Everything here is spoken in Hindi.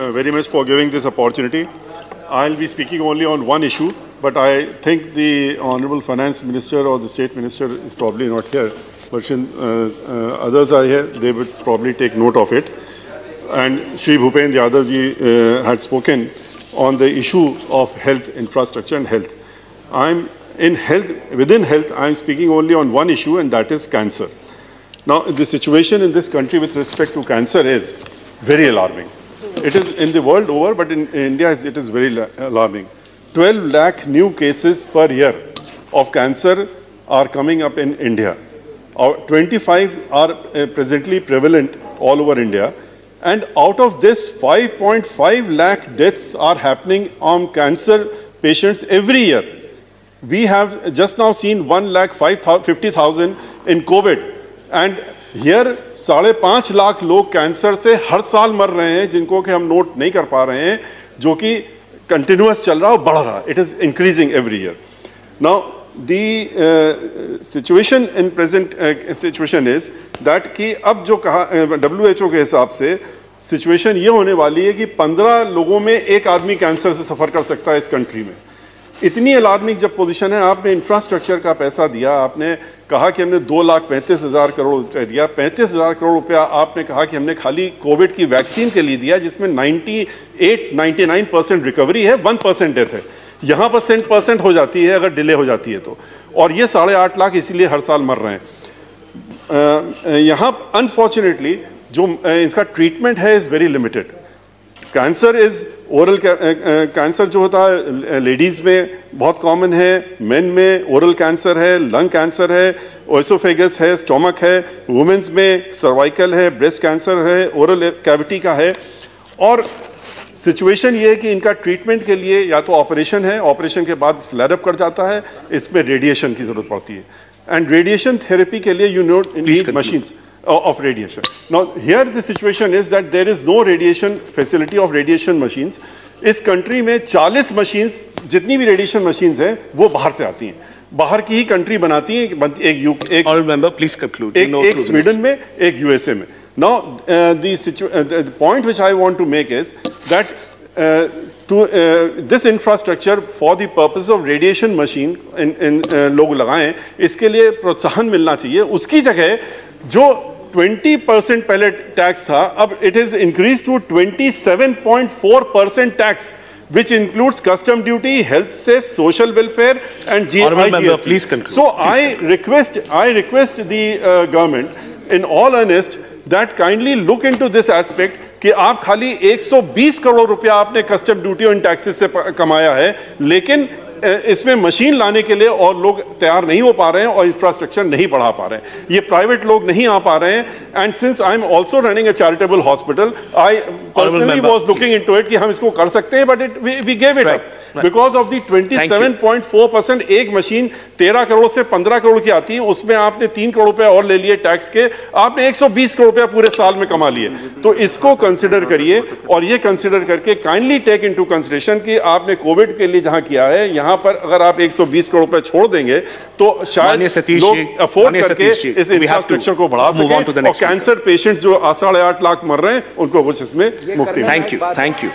very much for giving this opportunity. I'll be speaking only on one issue, but I think the Honorable Finance Minister or the State Minister is probably not here, but others are here, they would probably take note of it. And Shri Bhupendra Yadav ji had spoken on the issue of health infrastructure and health. Within health, I'm speaking only on one issue, and that is cancer. Now, the situation in this country with respect to cancer is very alarming. It is in the world over, but in India it is very alarming. 12 lakh new cases per year of cancer are coming up in India. 25 are presently prevalent all over India. And out of this, 5.5 lakh deaths are happening on cancer patients every year. We have just now seen 1,50,000 in COVID. And here 5.5 lakh लोग कैंसर से हर साल मर रहे हैं, जिनको कि हम नोट नहीं कर पा रहे हैं, जो कि कंटिन्यूअस चल रहा है और बढ़ रहा है. It is increasing every year. Now, the situation in present situation is that कि अब जो कहा WHO के हिसाब से सिचुएशन ये होने वाली है कि 15 लोगों में एक आदमी कैंसर से सफ़र कर सकता है इस कंट्री में. इतनी अलार्मिंग जब पोजीशन है, आपने इंफ्रास्ट्रक्चर का पैसा दिया, आपने कहा कि हमने 2,35,000 करोड़ रुपया दिया, 35,000 करोड़ रुपया आपने कहा कि हमने खाली कोविड की वैक्सीन के लिए दिया, जिसमें 98-99% रिकवरी है, 1% डेथ है. यहाँ पर 100% हो जाती है अगर डिले हो जाती है तो, और ये 8.5 लाख इसीलिए हर साल मर रहे हैं. यहाँ अनफॉर्चुनेटली जो इसका ट्रीटमेंट है is very limited. Cancer is oral cancer जो होता है लेडीज़ में बहुत कॉमन है, मेन में ओरल कैंसर है, लंग कैंसर है, ओएसोफेगस है, स्टोमक है, वुमेंस में सर्वाइकल है, ब्रेस्ट कैंसर है, ओरल कैविटी का है. और सिचुएशन ये है कि इनका ट्रीटमेंट के लिए या तो ऑपरेशन है, ऑपरेशन के बाद फ्लैर अप कर जाता है, इसमें रेडिएशन की ज़रूरत पड़ती है. एंड रेडिएशन थेरेपी के लिए you need machines of radiation. Now here the situation is that there is no radiation facility of radiation machines. इस कंट्री में 40 मशीन्स, जितनी भी रेडिएशन मशीन्स हैं वो बाहर से आती हैं, बाहर की ही कंट्री बनाती है. एक स्वीडन में, एक यूएसए में. Now the point which I want to make is that this infrastructure for the purpose of radiation machine लोग लगाएं, इसके लिए प्रोत्साहन मिलना चाहिए. उसकी जगह जो 20% पहले टैक्स था, अब it is increase to 27.4% tax, which includes custom duty, health cess, social welfare, and GST. So I request the government, in all earnest, that kindly look into this aspect कि आप खाली 120 करोड़ रुपया आपने कस्टम ड्यूटी और टैक्सेस से कमाया है, लेकिन इसमें मशीन लाने के लिए और लोग तैयार नहीं हो पा रहे हैं और इंफ्रास्ट्रक्चर नहीं बढ़ा पा रहे हैं. ये प्राइवेट लोग नहीं आ पा रहे हैं. And since I am also running a charitable hospital, I personally was looking into it कि हम इसको कर सकते हैं, but we gave it up because of the 27.4%. एक मशीन 13 करोड़ से 15 करोड़ की आती है, उसमें आपने 3 करोड़ रुपए और ले लिए टैक्स के, आपने 120 करोड़ रुपया पूरे साल में कमा लिए. तो इसको कंसिडर करिए, और ये कंसिडर करके काइंडली टेक इनटू कंसिडरेशन कि आपने कोविड के लिए जहां किया है, यहाँ पर अगर आप 120 करोड़ रुपए छोड़ देंगे तो शायद लोग अफोर्ड करके इस इंफ्रास्ट्रक्चर को बढ़ा सकें, और कैंसर पेशेंट्स जो 8.5 लाख मर रहे हैं उनको कुछ इसमें मुक्ति. Thank you.